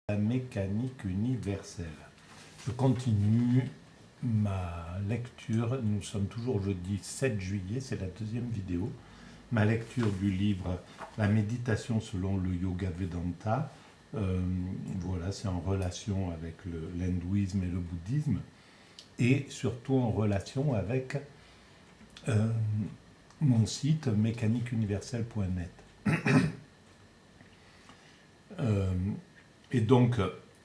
La mécanique universelle. Je continue ma lecture. Nous sommes toujours jeudi 7 juillet, c'est la deuxième vidéo. Ma lecture du livre La méditation selon le Yoga Vedanta. Voilà, c'est en relation avec l'hindouisme et le bouddhisme, et surtout en relation avec mon site mécaniqueuniverselle.net. Et donc,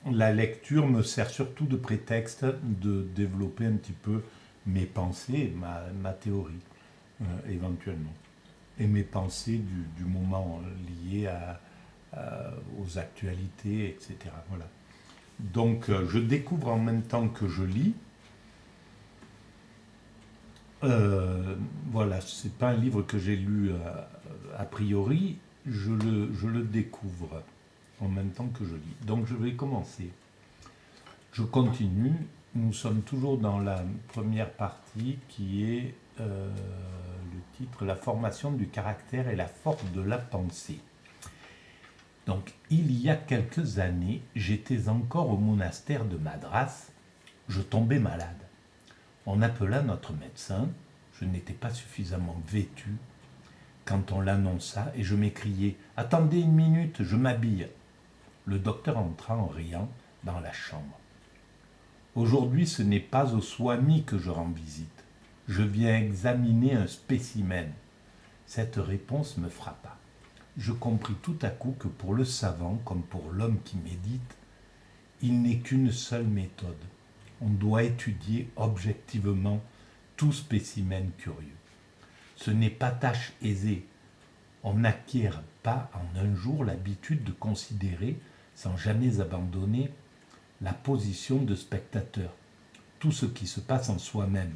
la lecture me sert surtout de prétexte de développer un petit peu mes pensées, ma théorie, éventuellement. Et mes pensées du moment liées aux actualités, etc. Voilà. Donc, je découvre en même temps que je lis. Voilà, ce n'est pas un livre que j'ai lu a priori, je le découvre en même temps que je lis. Donc je vais commencer. Je continue. Nous sommes toujours dans la première partie qui est le titre « La formation du caractère et la force de la pensée ». Donc, il y a quelques années, j'étais encore au monastère de Madras. Je tombais malade. On appela notre médecin. Je n'étais pas suffisamment vêtu quand on l'annonça et je m'écriai « Attendez une minute, je m'habille ». Le docteur entra en riant dans la chambre. « Aujourd'hui, ce n'est pas au Swami que je rends visite. Je viens examiner un spécimen. » Cette réponse me frappa. Je compris tout à coup que pour le savant, comme pour l'homme qui médite, il n'est qu'une seule méthode. On doit étudier objectivement tout spécimen curieux. Ce n'est pas tâche aisée. On n'acquiert pas en un jour l'habitude de considérer, sans jamais abandonner, la position de spectateur, tout ce qui se passe en soi-même.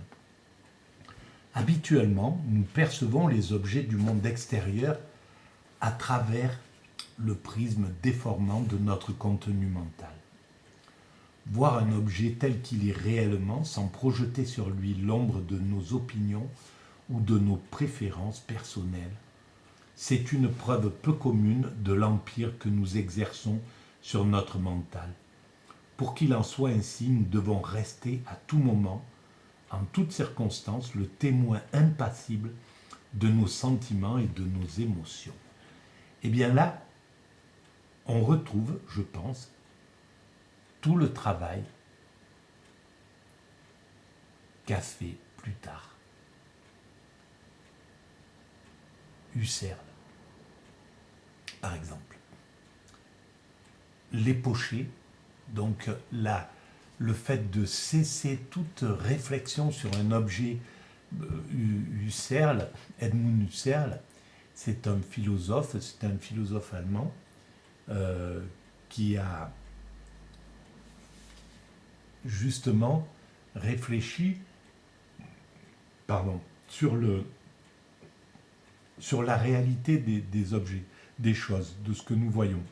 Habituellement, nous percevons les objets du monde extérieur à travers le prisme déformant de notre contenu mental. Voir un objet tel qu'il est réellement sans projeter sur lui l'ombre de nos opinions ou de nos préférences personnelles, c'est une preuve peu commune de l'empire que nous exerçons sur notre mental. Pour qu'il en soit ainsi, nous devons rester à tout moment, en toutes circonstances, le témoin impassible de nos sentiments et de nos émotions. Et bien là, on retrouve, je pense, tout le travail qu'a fait plus tard Husserl, par exemple. L'époché, donc le fait de cesser toute réflexion sur un objet. Husserl, Edmund Husserl, c'est un philosophe allemand qui a justement réfléchi sur la réalité des objets, des choses, de ce que nous voyons.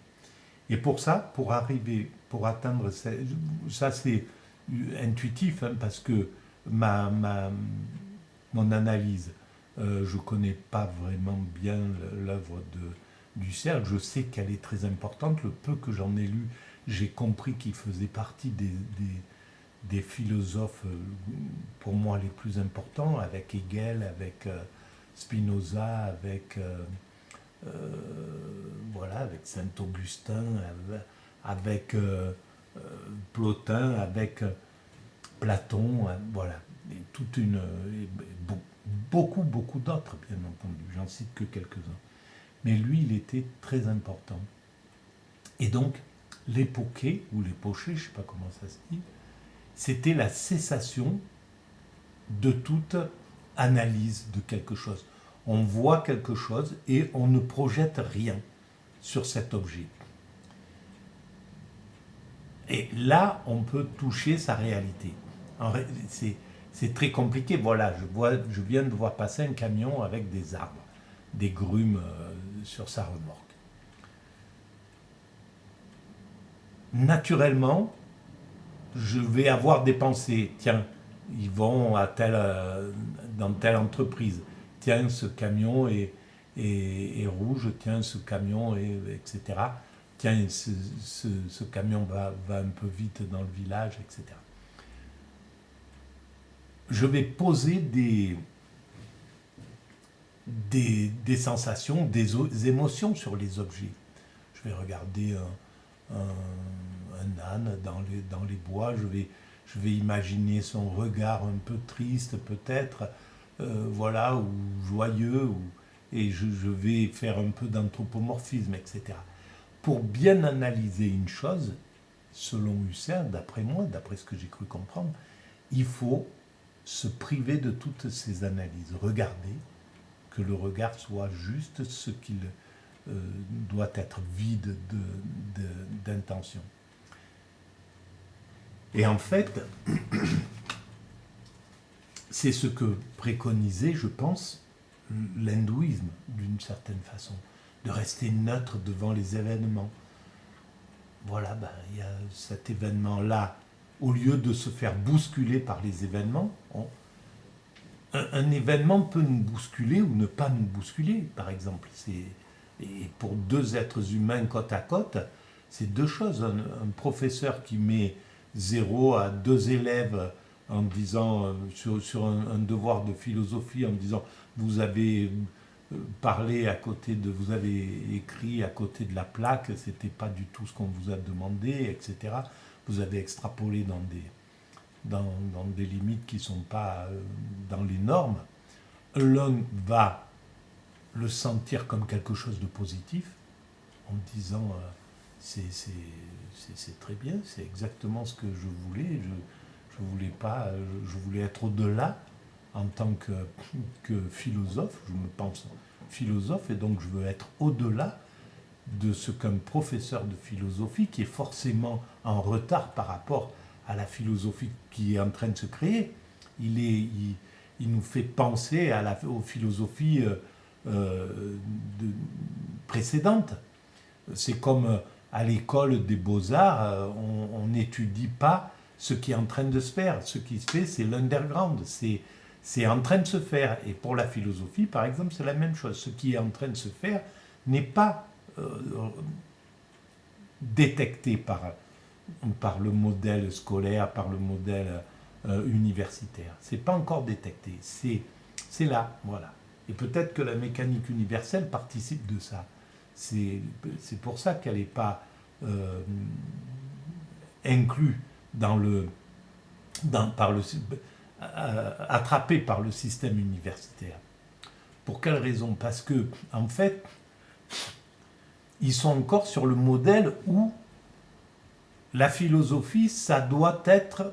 Et pour ça, pour atteindre ça, c'est intuitif, hein, parce que mon analyse, je ne connais pas vraiment bien l'œuvre d'Husserl. Je sais qu'elle est très importante. Le peu que j'en ai lu, j'ai compris qu'il faisait partie des philosophes, pour moi, les plus importants, avec Hegel, avec Spinoza, avec Saint-Augustin, avec Plotin, avec Platon, voilà. Et beaucoup d'autres, bien entendu. J'en cite que quelques-uns. Mais lui, il était très important. Et donc, l'époché, ou l'époché, je ne sais pas comment ça se dit, c'était la cessation de toute analyse de quelque chose. On voit quelque chose et on ne projette rien sur cet objet. Et là, on peut toucher sa réalité. C'est très compliqué. Voilà, je viens de voir passer un camion avec des arbres, des grumes sur sa remorque. Naturellement, je vais avoir des pensées. Tiens, ils vont dans telle entreprise. Tiens, ce camion est rouge. Tiens, ce camion est, etc. tiens, ce camion va un peu vite dans le village, etc. Je vais poser des sensations, des émotions sur les objets. Je vais regarder un âne dans les bois, je vais imaginer son regard un peu triste peut-être, voilà, ou joyeux, et je vais faire un peu d'anthropomorphisme, etc. Pour bien analyser une chose, selon Husserl, d'après moi, d'après ce que j'ai cru comprendre, il faut se priver de toutes ces analyses. Regarder, que le regard soit juste ce qu'il doit être, vide d'intention. Et en fait, c'est ce que préconisait, je pense, l'hindouisme, d'une certaine façon, de rester neutre devant les événements. Voilà, il y a cet événement-là, au lieu de se faire bousculer par les événements, un événement peut nous bousculer ou ne pas nous bousculer, par exemple. Et pour deux êtres humains côte à côte, c'est deux choses. Un professeur qui met 0 à deux élèves en disant, sur un devoir de philosophie, en disant vous avez parlé à côté de, vous avez écrit à côté de la plaque, c'était pas du tout ce qu'on vous a demandé, etc. Vous avez extrapolé dans des limites qui ne sont pas dans les normes. L'un va le sentir comme quelque chose de positif, en disant c'est très bien, c'est exactement ce que je voulais, je voulais pas, je voulais être au-delà en tant que philosophe, je me pense philosophe, et donc je veux être au-delà de ce qu'un professeur de philosophie, qui est forcément en retard par rapport à la philosophie qui est en train de se créer, il nous fait penser aux philosophies précédentes. C'est comme à l'école des beaux-arts, on n'étudie pas ce qui est en train de se faire. Ce qui se fait, c'est l'underground, c'est en train de se faire. Et pour la philosophie, par exemple, c'est la même chose. Ce qui est en train de se faire n'est pas détecté par le modèle scolaire, par le modèle universitaire. C'est pas encore détecté. C'est là, voilà. Et peut-être que la mécanique universelle participe de ça. C'est pour ça qu'elle n'est pas inclue attrapée par le système universitaire. Pour quelle raison? Parce que, en fait, ils sont encore sur le modèle où la philosophie, ça doit être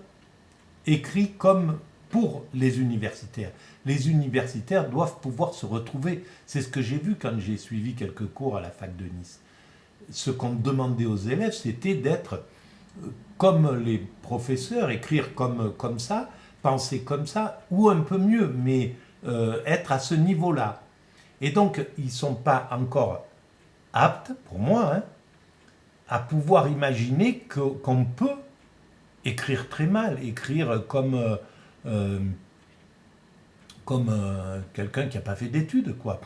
écrit comme pour les universitaires. Les universitaires doivent pouvoir se retrouver. C'est ce que j'ai vu quand j'ai suivi quelques cours à la fac de Nice. Ce qu'on demandait aux élèves, c'était d'être comme les professeurs, écrire comme ça, penser comme ça, ou un peu mieux, mais être à ce niveau-là. Et donc, ils ne sont pas encore aptes, pour moi, à pouvoir imaginer qu'on peut écrire très mal, écrire comme quelqu'un qui n'a pas fait d'études, quoi.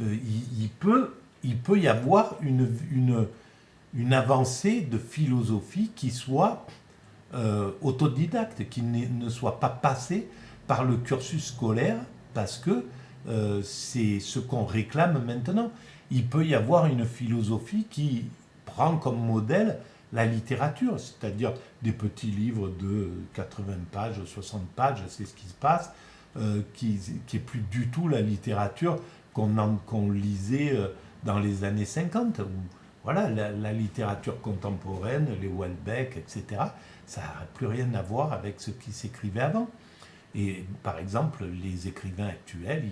Il peut y avoir une avancée de philosophie qui soit autodidacte, qui ne soit pas passée par le cursus scolaire, parce que c'est ce qu'on réclame maintenant. Il peut y avoir une philosophie qui prend comme modèle la littérature, c'est-à-dire des petits livres de 80 pages, 60 pages, c'est ce qui se passe, qui est plus du tout la littérature qu'on lisait dans les années 50, où voilà, la littérature contemporaine, les Houellebecq, etc., ça n'a plus rien à voir avec ce qui s'écrivait avant. Et par exemple, les écrivains actuels,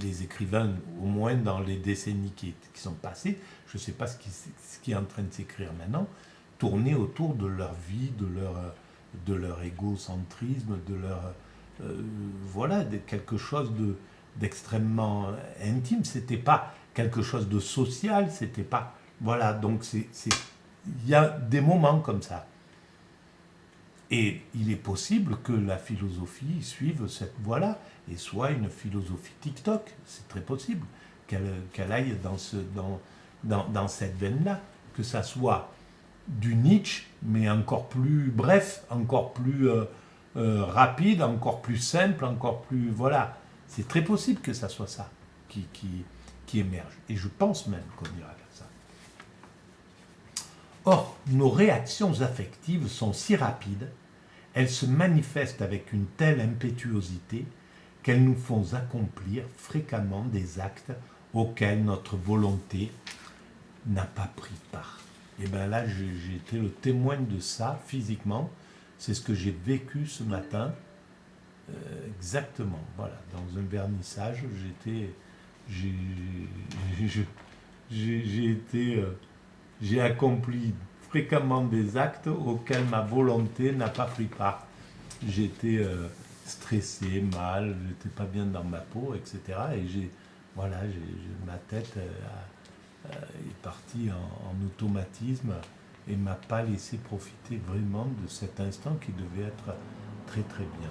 les écrivains, au moins dans les décennies qui sont passées, je ne sais pas ce qui est en train de s'écrire maintenant, tournaient autour de leur vie, de leur égocentrisme, de leur... voilà, quelque chose d'extrêmement intime. C'était pas quelque chose de social, c'était pas... Voilà, donc il y a des moments comme ça. Et il est possible que la philosophie suive cette voie-là et soit une philosophie TikTok. C'est très possible qu'elle aille dans cette veine-là, que ça soit du Nietzsche, mais encore plus bref, encore plus rapide, encore plus simple, encore plus... Voilà, c'est très possible que ça soit ça qui émerge. Et je pense même qu'on ira vers ça. Or, nos réactions affectives sont si rapides, elles se manifestent avec une telle impétuosité qu'elles nous font accomplir fréquemment des actes auxquels notre volonté n'a pas pris part. Et bien là, j'ai été le témoin de ça physiquement. C'est ce que j'ai vécu ce matin. Exactement. Voilà, dans un vernissage, j'ai accompli fréquemment des actes auxquels ma volonté n'a pas pris part. J'étais stressé, mal, j'étais pas bien dans ma peau, etc. Et ma tête est partie en automatisme et m'a pas laissé profiter vraiment de cet instant qui devait être très très bien.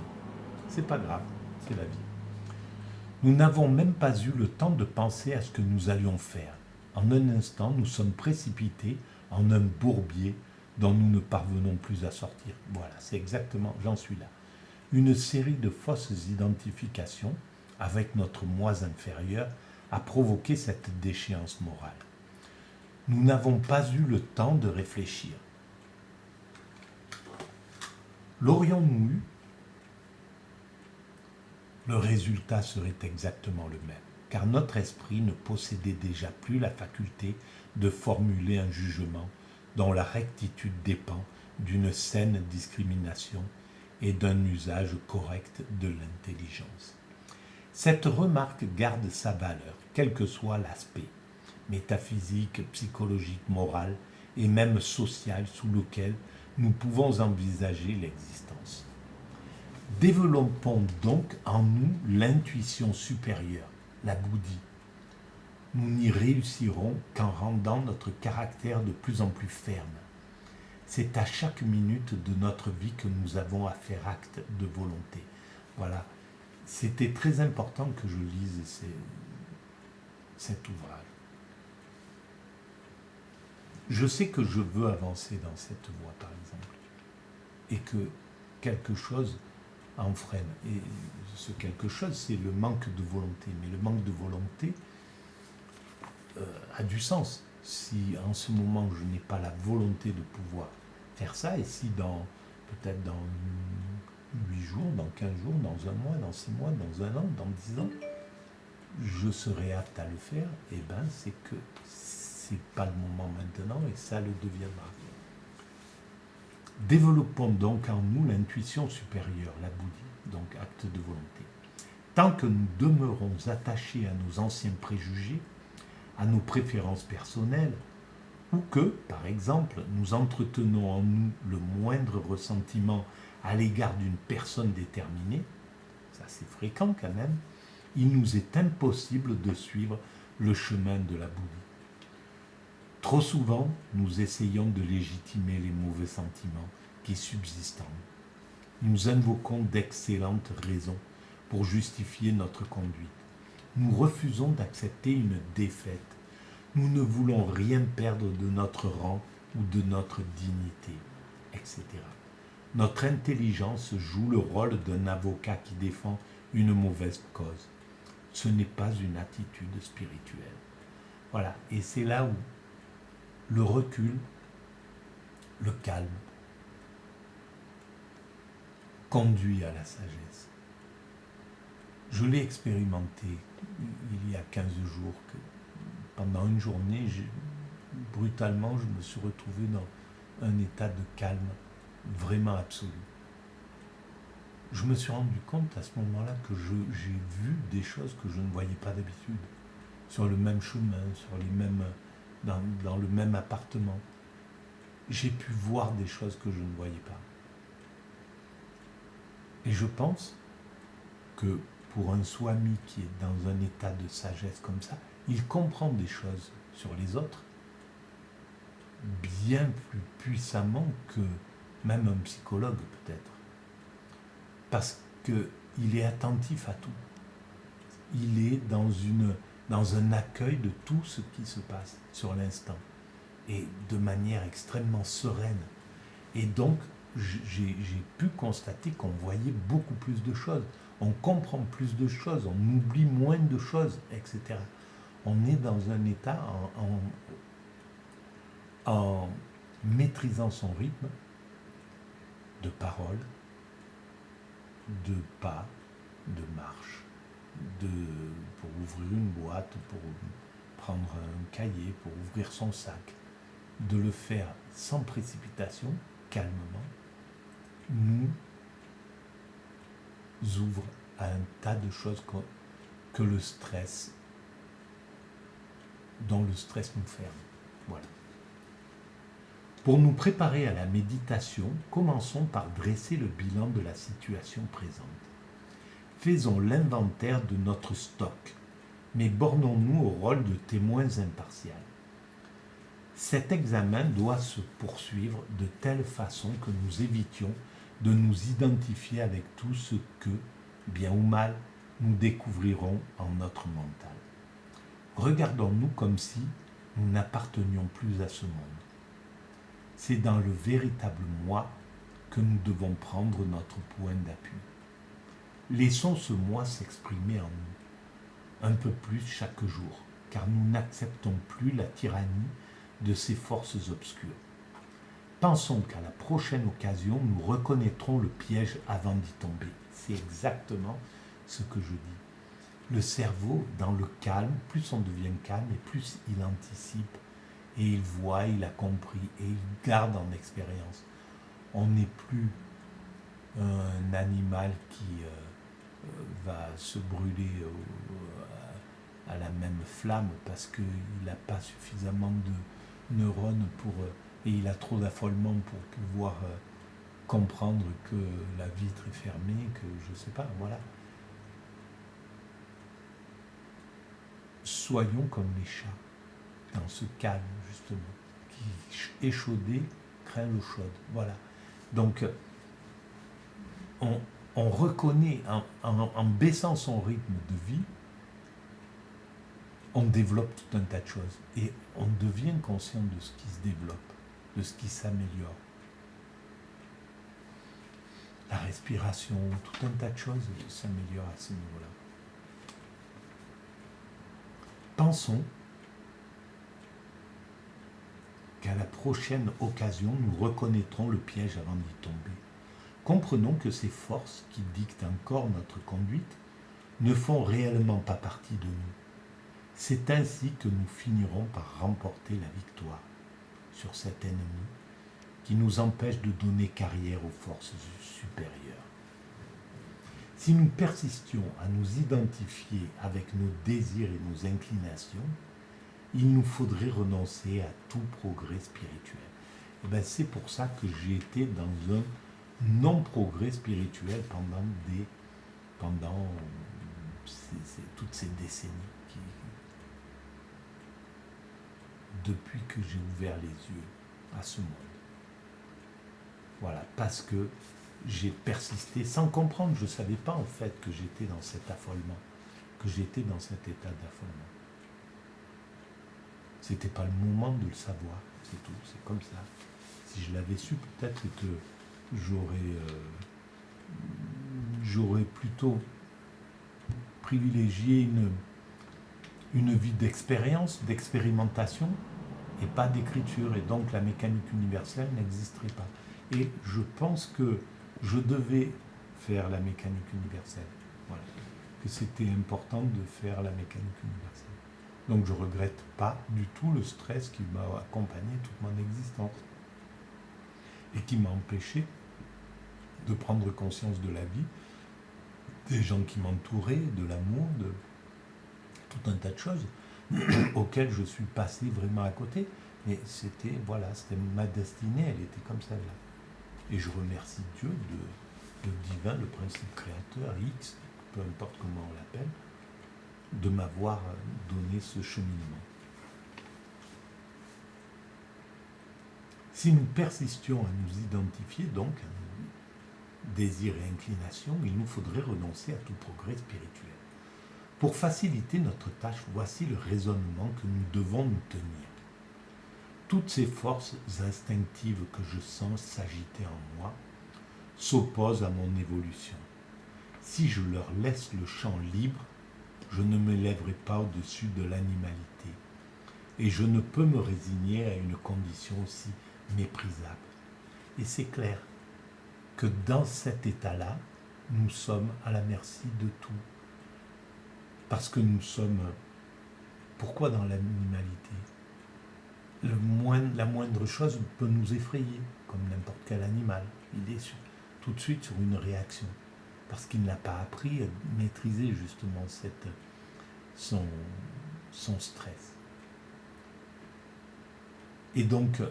C'est pas grave, c'est la vie. Nous n'avons même pas eu le temps de penser à ce que nous allions faire. En un instant, nous sommes précipités en un bourbier dont nous ne parvenons plus à sortir. Voilà, c'est exactement, j'en suis là. Une série de fausses identifications avec notre moi inférieur a provoqué cette déchéance morale. Nous n'avons pas eu le temps de réfléchir. L'aurions-nous eu ? Le résultat serait exactement le même, car notre esprit ne possédait déjà plus la faculté de formuler un jugement dont la rectitude dépend d'une saine discrimination et d'un usage correct de l'intelligence. Cette remarque garde sa valeur, quel que soit l'aspect, métaphysique, psychologique, moral et même social sous lequel nous pouvons envisager l'existence. Développons donc en nous l'intuition supérieure, la bouddhi. Nous n'y réussirons qu'en rendant notre caractère de plus en plus ferme. C'est à chaque minute de notre vie que nous avons à faire acte de volonté. Voilà, c'était très important que je lise cet ouvrage. Je sais que je veux avancer dans cette voie, par exemple, et que quelque chose en freine. Et ce quelque chose, c'est le manque de volonté. Mais le manque de volonté a du sens. Si en ce moment, je n'ai pas la volonté de pouvoir faire ça, et si peut-être dans 8 jours, dans 15 jours, dans un mois, dans 6 mois, dans un an, dans 10 ans, je serai apte à le faire, et bien c'est que c'est pas le moment maintenant, et ça le deviendra. Développons donc en nous l'intuition supérieure, la bouddhi, donc acte de volonté. Tant que nous demeurons attachés à nos anciens préjugés, à nos préférences personnelles, ou que, par exemple, nous entretenons en nous le moindre ressentiment à l'égard d'une personne déterminée, ça c'est fréquent quand même, il nous est impossible de suivre le chemin de la bouddhi. Trop souvent, nous essayons de légitimer les mauvais sentiments qui subsistent en nous. Nous invoquons d'excellentes raisons pour justifier notre conduite. Nous refusons d'accepter une défaite. Nous ne voulons rien perdre de notre rang ou de notre dignité, etc. Notre intelligence joue le rôle d'un avocat qui défend une mauvaise cause. Ce n'est pas une attitude spirituelle. Voilà, et c'est là où le recul, le calme, conduit à la sagesse. Je l'ai expérimenté il y a 15 jours, que pendant une journée, brutalement, je me suis retrouvé dans un état de calme vraiment absolu. Je me suis rendu compte à ce moment-là que j'ai vu des choses que je ne voyais pas d'habitude, sur le même chemin, dans le même appartement. J'ai pu voir des choses que je ne voyais pas. Et je pense que pour un swami qui est dans un état de sagesse comme ça, il comprend des choses sur les autres bien plus puissamment que même un psychologue peut-être. Parce qu'il est attentif à tout. Il est dans une dans un accueil de tout ce qui se passe sur l'instant, et de manière extrêmement sereine. Et donc, j'ai pu constater qu'on voyait beaucoup plus de choses, on comprend plus de choses, on oublie moins de choses, etc. On est dans un état en maîtrisant son rythme de parole, de pas, de marche, pour ouvrir une boîte, pour prendre un cahier, pour ouvrir son sac, de le faire sans précipitation, calmement, nous ouvre à un tas de choses que le stress, dont le stress nous ferme. Voilà. Pour nous préparer à la méditation, commençons par dresser le bilan de la situation présente. Faisons l'inventaire de notre stock, mais bornons-nous au rôle de témoins impartials. Cet examen doit se poursuivre de telle façon que nous évitions de nous identifier avec tout ce que, bien ou mal, nous découvrirons en notre mental. Regardons-nous comme si nous n'appartenions plus à ce monde. C'est dans le véritable moi que nous devons prendre notre point d'appui. Laissons ce moi s'exprimer en nous, un peu plus chaque jour, car nous n'acceptons plus la tyrannie de ces forces obscures. Pensons qu'à la prochaine occasion, nous reconnaîtrons le piège avant d'y tomber. C'est exactement ce que je dis. Le cerveau, dans le calme, plus on devient calme et plus il anticipe et il voit, il a compris et il garde en expérience. On n'est plus un animal qui va se brûler à la même flamme parce qu'il n'a pas suffisamment de neurones et il a trop d'affolement pour pouvoir comprendre que la vitre est fermée, que je ne sais pas, voilà. Soyons comme les chats, dans ce calme justement, qui échaudé craint l'eau chaude, voilà. Donc on reconnaît, en baissant son rythme de vie, on développe tout un tas de choses et on devient conscient de ce qui se développe, de ce qui s'améliore. La respiration, tout un tas de choses s'améliorent à ce niveau-là. Pensons qu'à la prochaine occasion, nous reconnaîtrons le piège avant d'y tomber. Comprenons que ces forces qui dictent encore notre conduite ne font réellement pas partie de nous. C'est ainsi que nous finirons par remporter la victoire sur cet ennemi qui nous empêche de donner carrière aux forces supérieures. Si nous persistions à nous identifier avec nos désirs et nos inclinations, il nous faudrait renoncer à tout progrès spirituel. Et bien c'est pour ça que j'ai été dans un non-progrès spirituel pendant toutes ces décennies, depuis que j'ai ouvert les yeux à ce monde. Voilà, parce que j'ai persisté sans comprendre, je ne savais pas en fait que j'étais dans cet affolement, que j'étais dans cet état d'affolement. C'était pas le moment de le savoir, c'est tout, c'est comme ça. Si je l'avais su, peut-être que j'aurais plutôt privilégié une vie d'expérience, d'expérimentation, et pas d'écriture, et donc la mécanique universelle n'existerait pas. Et je pense que je devais faire la mécanique universelle. Voilà. Que c'était important de faire la mécanique universelle. Donc je ne regrette pas du tout le stress qui m'a accompagné toute mon existence et qui m'a empêché de prendre conscience de la vie, des gens qui m'entouraient, de l'amour, de tout un tas de choses auxquelles je suis passé vraiment à côté. Mais c'était ma destinée, elle était comme celle-là. Et je remercie Dieu, le divin, le principe créateur, X, peu importe comment on l'appelle, de m'avoir donné ce cheminement. Si nous persistions à nous identifier, donc, à nos désirs et inclinations, il nous faudrait renoncer à tout progrès spirituel. Pour faciliter notre tâche, voici le raisonnement que nous devons nous tenir. Toutes ces forces instinctives que je sens s'agiter en moi s'opposent à mon évolution. Si je leur laisse le champ libre, je ne me lèverai pas au-dessus de l'animalité. Et je ne peux me résigner à une condition aussi méprisable. Et c'est clair que dans cet état-là, nous sommes à la merci de tout. Parce que nous sommes... Pourquoi dans l'animalité ? La moindre chose peut nous effrayer, comme n'importe quel animal. Il est tout de suite sur une réaction. Parce qu'il n'a pas appris à maîtriser justement son stress. Et donc,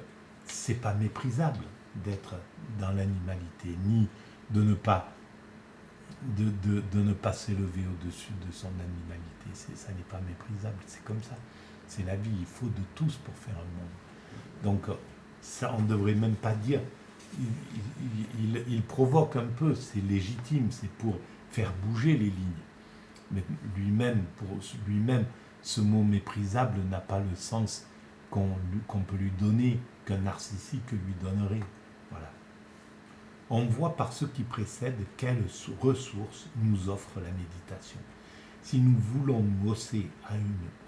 c'est pas méprisable d'être dans l'animalité, ni de ne pas s'élever au-dessus de son animalité. Ça n'est pas méprisable, c'est comme ça. C'est la vie, il faut de tous pour faire un monde. Donc, ça, on ne devrait même pas dire. Il provoque un peu, c'est légitime, c'est pour faire bouger les lignes. Mais pour lui-même, ce mot méprisable n'a pas le sens qu'on peut lui donner, qu'un narcissique lui donnerait. Voilà. On voit par ce qui précède quelles ressources nous offre la méditation, si nous voulons nous hausser à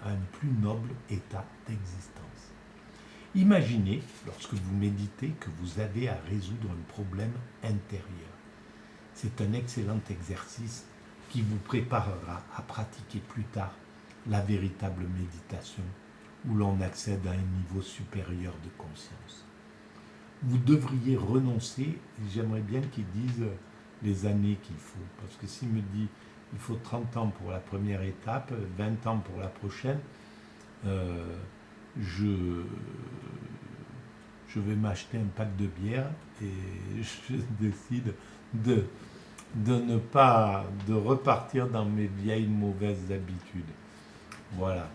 un plus noble état d'existence. Imaginez, lorsque vous méditez, que vous avez à résoudre un problème intérieur. C'est un excellent exercice qui vous préparera à pratiquer plus tard la véritable méditation, où l'on accède à un niveau supérieur de conscience. Vous devriez renoncer, j'aimerais bien qu'ils disent les années qu'il faut, parce que s'il me dit il faut 30 ans pour la première étape, 20 ans pour la prochaine, je vais m'acheter un pack de bière et je décide de repartir dans mes vieilles mauvaises habitudes. Voilà.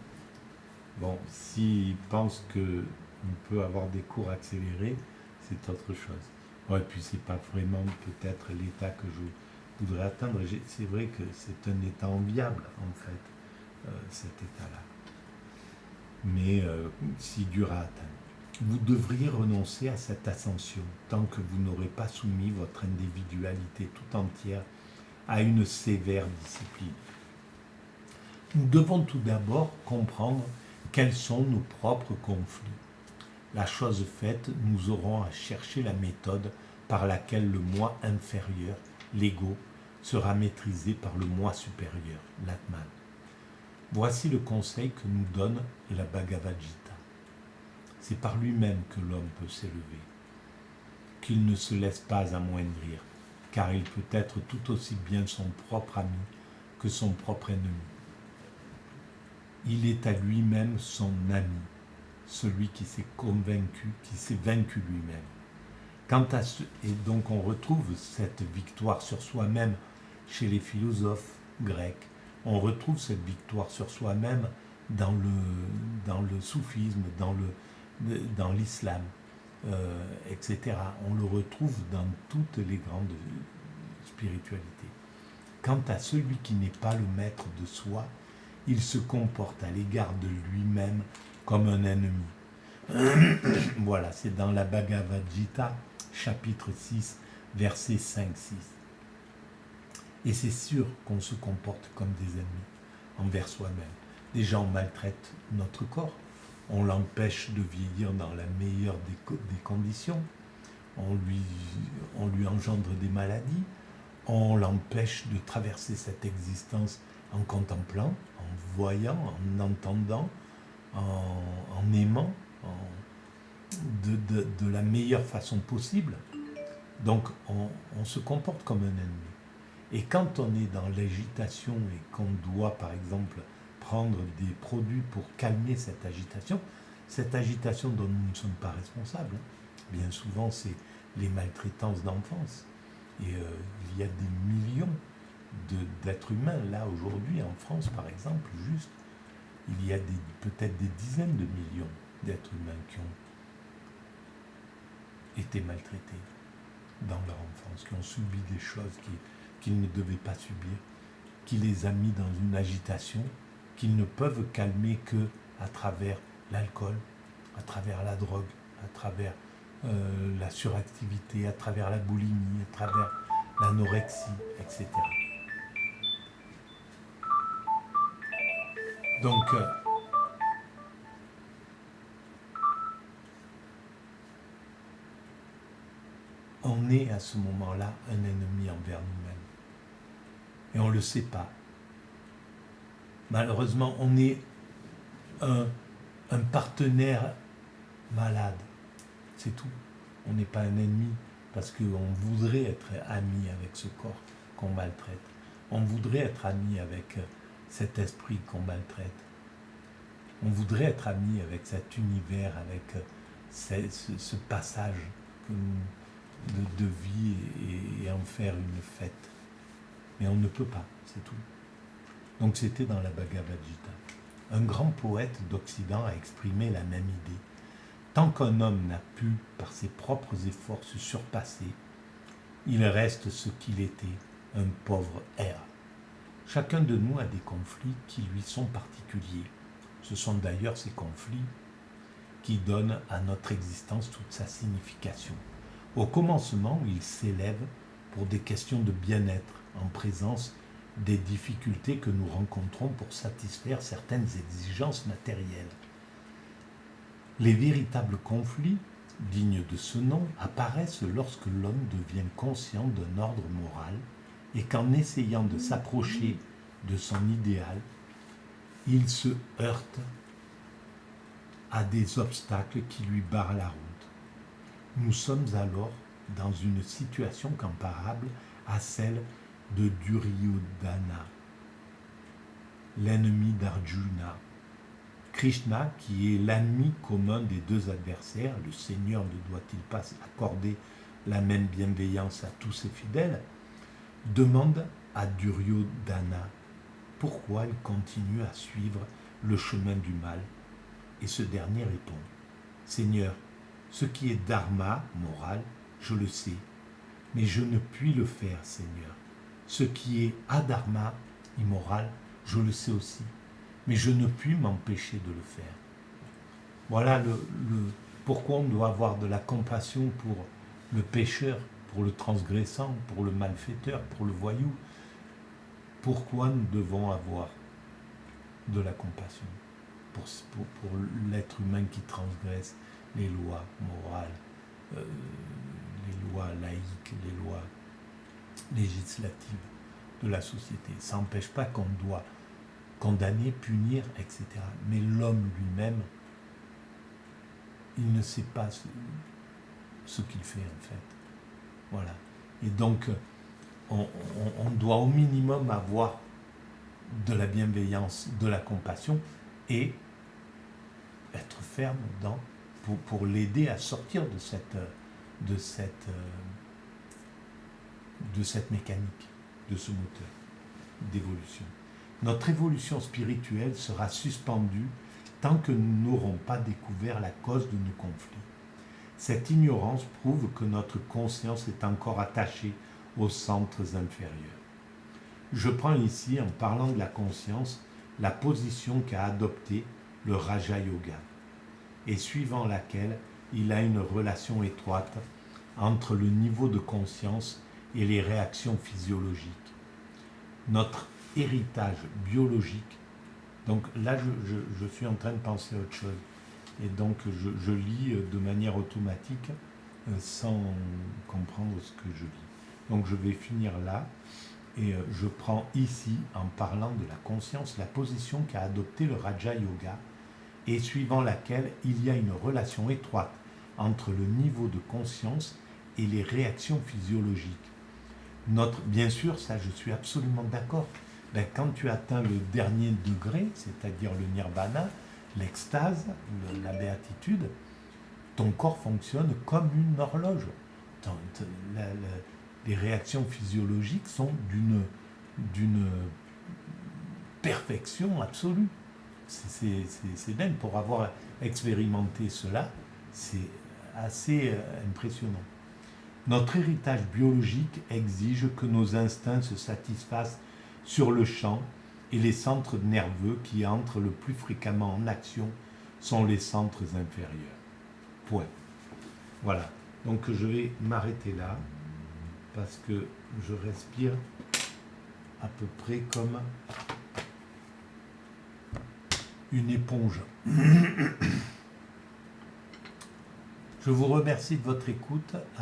Bon, s'il pense qu'on peut avoir des cours accélérés, c'est autre chose. Bon, et puis c'est pas vraiment peut-être l'état que je voudrais atteindre. C'est vrai que c'est un état enviable, en fait, cet état-là. Mais si dur à atteindre. Vous devriez renoncer à cette ascension tant que vous n'aurez pas soumis votre individualité tout entière à une sévère discipline. Nous devons tout d'abord comprendre quels sont nos propres conflits. La chose faite, nous aurons à chercher la méthode par laquelle le moi inférieur, l'ego, sera maîtrisé par le moi supérieur, l'Atman. Voici le conseil que nous donne la Bhagavad Gita. C'est par lui-même que l'homme peut s'élever, qu'il ne se laisse pas amoindrir, car il peut être tout aussi bien son propre ami que son propre ennemi. Il est à lui-même son ami, celui qui s'est convaincu, qui s'est vaincu lui-même. Et donc on retrouve cette victoire sur soi-même chez les philosophes grecs. On retrouve cette victoire sur soi-même dans le soufisme, dans l'islam, etc. On le retrouve dans toutes les grandes spiritualités. Quant à celui qui n'est pas le maître de soi, il se comporte à l'égard de lui-même comme un ennemi. Voilà, c'est dans la Bhagavad Gita, chapitre 6, versets 5-6. Et c'est sûr qu'on se comporte comme des ennemis envers soi-même. Des gens maltraitent notre corps, on l'empêche de vieillir dans la meilleure des conditions, on lui engendre des maladies, on l'empêche de traverser cette existence en contemplant, en voyant, en entendant, en aimant, de la meilleure façon possible. Donc on se comporte comme un ennemi. Et quand on est dans l'agitation et qu'on doit par exemple prendre des produits pour calmer cette agitation dont nous ne sommes pas responsables, bien souvent c'est les maltraitances d'enfance. Et il y a des millions d'êtres humains, là aujourd'hui en France par exemple, juste, il y a peut-être des dizaines de millions d'êtres humains qui ont été maltraités dans leur enfance, qui ont subi des choses qu'ils ne devaient pas subir, qui les a mis dans une agitation qu'ils ne peuvent calmer que à travers l'alcool, à travers la drogue, à travers la suractivité, à travers la boulimie, à travers l'anorexie, etc. Donc, on est à ce moment-là un ennemi envers nous-mêmes. Et on ne le sait pas. Malheureusement, on est un partenaire malade. C'est tout. On n'est pas un ennemi parce qu'on voudrait être ami avec ce corps qu'on maltraite. On voudrait être ami avec cet esprit qu'on maltraite. On voudrait être ami avec cet univers, avec ce passage de vie et en faire une fête. Mais on ne peut pas, c'est tout. Donc c'était dans la Bhagavad Gita. Un grand poète d'Occident a exprimé la même idée. Tant qu'un homme n'a pu, par ses propres efforts, se surpasser, il reste ce qu'il était, un pauvre erre. Chacun de nous a des conflits qui lui sont particuliers. Ce sont d'ailleurs ces conflits qui donnent à notre existence toute sa signification. Au commencement, il s'élève pour des questions de bien-être, en présence des difficultés que nous rencontrons pour satisfaire certaines exigences matérielles. Les véritables conflits, dignes de ce nom, apparaissent lorsque l'homme devient conscient d'un ordre moral et qu'en essayant de s'approcher de son idéal, il se heurte à des obstacles qui lui barrent la route. Nous sommes alors dans une situation comparable à celle de Duryodhana, l'ennemi d'Arjuna. Krishna, qui est l'ami commun des deux adversaires, le Seigneur ne doit-il pas accorder la même bienveillance à tous ses fidèles, demande à Duryodhana pourquoi il continue à suivre le chemin du mal. Et ce dernier répond, « Seigneur, ce qui est dharma, moral, je le sais, mais je ne puis le faire, Seigneur. Ce qui est adharma, immoral, je le sais aussi, mais je ne puis m'empêcher de le faire. » Voilà pourquoi on doit avoir de la compassion pour le pécheur, pour le transgressant, pour le malfaiteur, pour le voyou. Pourquoi nous devons avoir de la compassion pour l'être humain qui transgresse les lois morales, les lois laïques, les lois législatives de la société. Ça n'empêche pas qu'on doit condamner, punir, etc. Mais l'homme lui-même, il ne sait pas ce qu'il fait en fait. Voilà. Et donc, on doit au minimum avoir de la bienveillance, de la compassion et être ferme pour l'aider à sortir de cette mécanique, de ce moteur d'évolution. Notre évolution spirituelle sera suspendue tant que nous n'aurons pas découvert la cause de nos conflits. Cette ignorance prouve que notre conscience est encore attachée aux centres inférieurs. Je prends ici, en parlant de la conscience, la position qu'a adoptée le Raja Yoga, et suivant laquelle il a une relation étroite entre le niveau de conscience et les réactions physiologiques. Notre héritage biologique, donc là je suis en train de penser à autre chose, et donc je lis de manière automatique sans comprendre ce que je lis. Donc je vais finir là, et je prends ici, en parlant de la conscience, la position qu'a adoptée le Raja Yoga, et suivant laquelle il y a une relation étroite entre le niveau de conscience et les réactions physiologiques. Bien sûr, ça je suis absolument d'accord, quand tu atteins le dernier degré, c'est-à-dire le nirvana, l'extase, la béatitude, ton corps fonctionne comme une horloge. Les réactions physiologiques sont d'une perfection absolue. C'est dingue. Pour avoir expérimenté cela, c'est assez impressionnant. Notre héritage biologique exige que nos instincts se satisfassent sur le champ et les centres nerveux qui entrent le plus fréquemment en action sont les centres inférieurs. Point. Voilà. Donc je vais m'arrêter là parce que je respire à peu près comme une éponge. Je vous remercie de votre écoute.